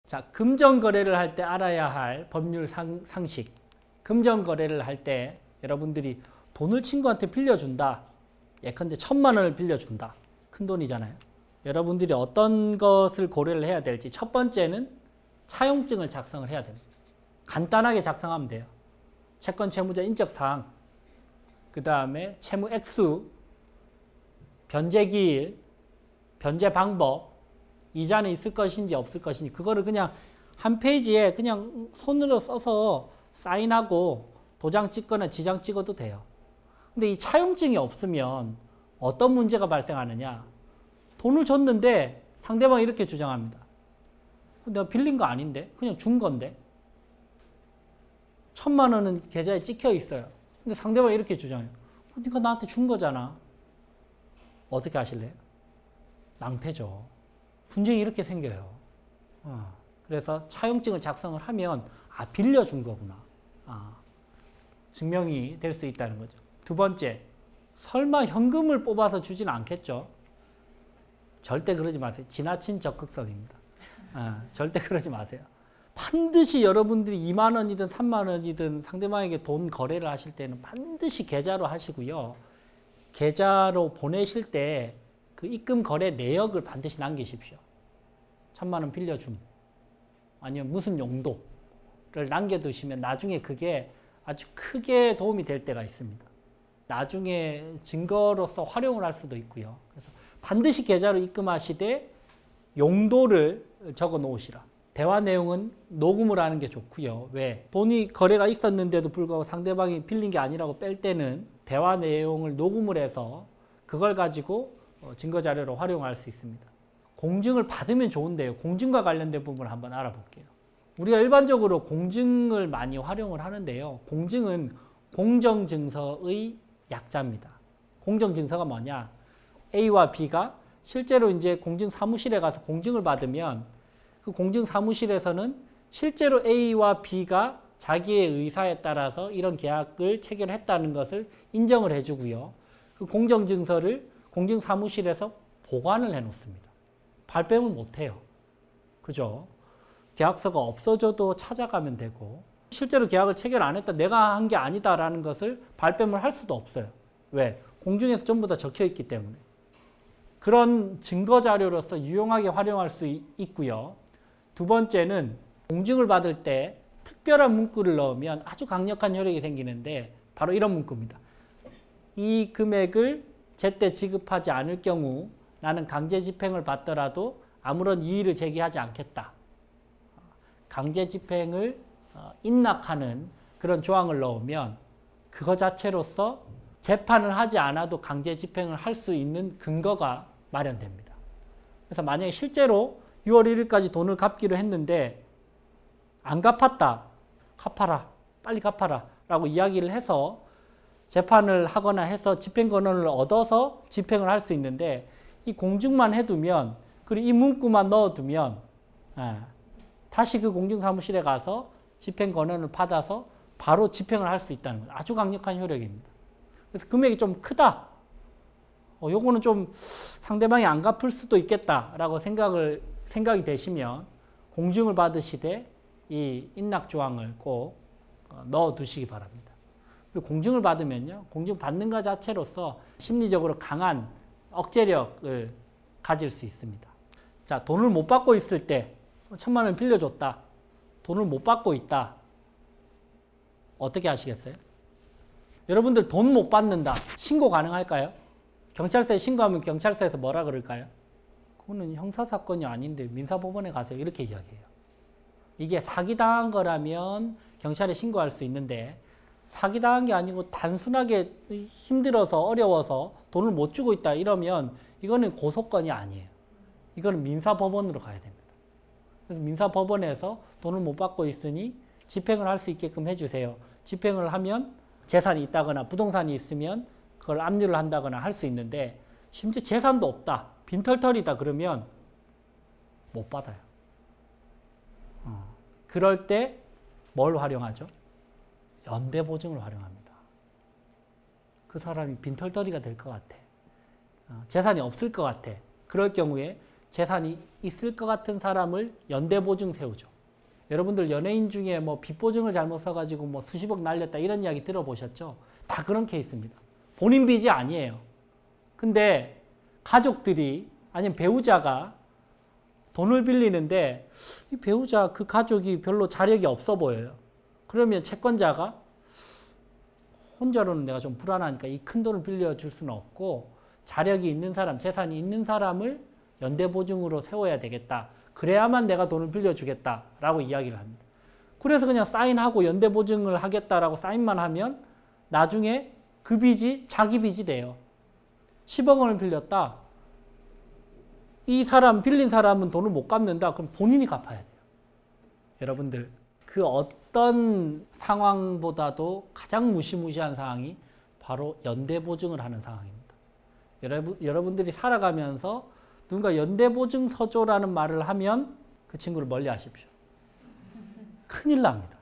자, 금전거래를 할 때 알아야 할 법률 상식. 금전거래를 할 때 여러분들이 돈을 친구한테 빌려준다. 예컨대 1,000만 원을 빌려준다. 큰 돈이잖아요. 여러분들이 어떤 것을 고려를 해야 될지. 첫 번째는 차용증을 작성을 해야 됩니다. 간단하게 작성하면 돼요. 채권 채무자 인적사항, 그 다음에 채무 액수, 변제기일, 변제 방법, 이자는 있을 것인지 없을 것인지 그거를 그냥 한 페이지에 그냥 손으로 써서 사인하고 도장 찍거나 지장 찍어도 돼요. 근데 이 차용증이 없으면 어떤 문제가 발생하느냐. 돈을 줬는데 상대방이 이렇게 주장합니다. 내가 빌린 거 아닌데? 그냥 준 건데? 1,000만 원은 계좌에 찍혀 있어요. 근데 상대방이 이렇게 주장해요. 네가 나한테 준 거잖아. 어떻게 하실래요? 낭패죠. 분쟁이 이렇게 생겨요. 그래서 차용증을 작성을 하면 빌려준 거구나. 증명이 될 수 있다는 거죠. 두 번째, 설마 현금을 뽑아서 주지는 않겠죠? 절대 그러지 마세요. 지나친 적극성입니다. 절대 그러지 마세요. 반드시 여러분들이 2만 원이든 3만 원이든 상대방에게 돈 거래를 하실 때는 반드시 계좌로 하시고요. 계좌로 보내실 때 그 입금 거래 내역을 반드시 남기십시오. 1,000만 원 빌려줌 아니면 무슨 용도를 남겨두시면 나중에 그게 아주 크게 도움이 될 때가 있습니다. 나중에 증거로서 활용을 할 수도 있고요. 그래서 반드시 계좌로 입금하시되 용도를 적어 놓으시라. 대화 내용은 녹음을 하는 게 좋고요. 왜? 돈이 거래가 있었는데도 불구하고 상대방이 빌린 게 아니라고 뺄 때는 대화 내용을 녹음을 해서 그걸 가지고 증거자료로 활용할 수 있습니다. 공증을 받으면 좋은데요. 공증과 관련된 부분을 한번 알아볼게요. 우리가 일반적으로 공증을 많이 활용을 하는데요. 공증은 공정증서의 약자입니다. 공정증서가 뭐냐? A와 B가 실제로 이제 공증사무실에 가서 공증을 받으면 그 공증사무실에서는 실제로 A와 B가 자기의 의사에 따라서 이런 계약을 체결했다는 것을 인정을 해주고요. 그 공정증서를 공증사무실에서 보관을 해놓습니다. 발뺌을 못해요. 그죠? 계약서가 없어져도 찾아가면 되고 실제로 계약을 체결 안 했다, 내가 한 게 아니다라는 것을 발뺌을 할 수도 없어요. 왜? 공증에서 전부 다 적혀있기 때문에. 그런 증거자료로서 유용하게 활용할 수 있고요. 두 번째는 공증을 받을 때 특별한 문구를 넣으면 아주 강력한 효력이 생기는데 바로 이런 문구입니다. 이 금액을 제때 지급하지 않을 경우 나는 강제 집행을 받더라도 아무런 이의를 제기하지 않겠다. 강제 집행을 인락하는 그런 조항을 넣으면 그거 자체로서 재판을 하지 않아도 강제 집행을 할 수 있는 근거가 마련됩니다. 그래서 만약에 실제로 6월 1일까지 돈을 갚기로 했는데 안 갚았다. 갚아라. 빨리 갚아라. 라고 이야기를 해서 재판을 하거나 해서 집행권한을 얻어서 집행을 할 수 있는데 이 공증만 해두면 그리고 이 문구만 넣어두면 다시 그 공증사무실에 가서 집행권한을 받아서 바로 집행을 할 수 있다는 거예요. 아주 강력한 효력입니다. 그래서 금액이 좀 크다. 요거는 좀 상대방이 안 갚을 수도 있겠다라고 생각이 되시면 공증을 받으시되 이 인락조항을 꼭 넣어두시기 바랍니다. 그리고 공증을 받으면요, 공증 받는 것 자체로서 심리적으로 강한 억제력을 가질 수 있습니다. 자, 돈을 못 받고 있을 때 1,000만 원 빌려줬다. 돈을 못 받고 있다. 어떻게 하시겠어요? 여러분들 돈 못 받는다. 신고 가능할까요? 경찰서에 신고하면 경찰서에서 뭐라 그럴까요? 그거는 형사사건이 아닌데 민사법원에 가세요. 이렇게 이야기해요. 이게 사기당한 거라면 경찰에 신고할 수 있는데 사기당한 게 아니고 단순하게 힘들어서 어려워서 돈을 못 주고 있다 이러면 이거는 고소건이 아니에요. 이거는 민사법원으로 가야 됩니다. 그래서 민사법원에서 돈을 못 받고 있으니 집행을 할 수 있게끔 해주세요. 집행을 하면 재산이 있다거나 부동산이 있으면 그걸 압류를 한다거나 할 수 있는데 심지어 재산도 없다. 빈털털이다 그러면 못 받아요. 그럴 때 뭘 활용하죠? 연대보증을 활용합니다. 그 사람이 빈털터리가 될 것 같아. 재산이 없을 것 같아. 그럴 경우에 재산이 있을 것 같은 사람을 연대보증 세우죠. 여러분들 연예인 중에 뭐 빚보증을 잘못 써가지고 뭐 수십억 날렸다 이런 이야기 들어보셨죠? 다 그런 케이스입니다. 본인 빚이 아니에요. 근데 가족들이 아니면 배우자가 돈을 빌리는데 이 배우자 그 가족이 별로 자력이 없어 보여요. 그러면 채권자가 혼자로는 내가 좀 불안하니까 이 큰 돈을 빌려줄 수는 없고 자력이 있는 사람, 재산이 있는 사람을 연대보증으로 세워야 되겠다. 그래야만 내가 돈을 빌려주겠다라고 이야기를 합니다. 그래서 그냥 사인하고 연대보증을 하겠다라고 사인만 하면 나중에 그 빚이 자기 빚이 돼요. 10억 원을 빌렸다. 이 사람, 빌린 사람은 돈을 못 갚는다. 그럼 본인이 갚아야 돼요. 여러분들, 그 어떤 상황보다도 가장 무시무시한 상황이 바로 연대보증을 하는 상황입니다. 여러분들이 살아가면서 누군가 연대보증 서줘라는 말을 하면 그 친구를 멀리 하십시오. 큰일 납니다.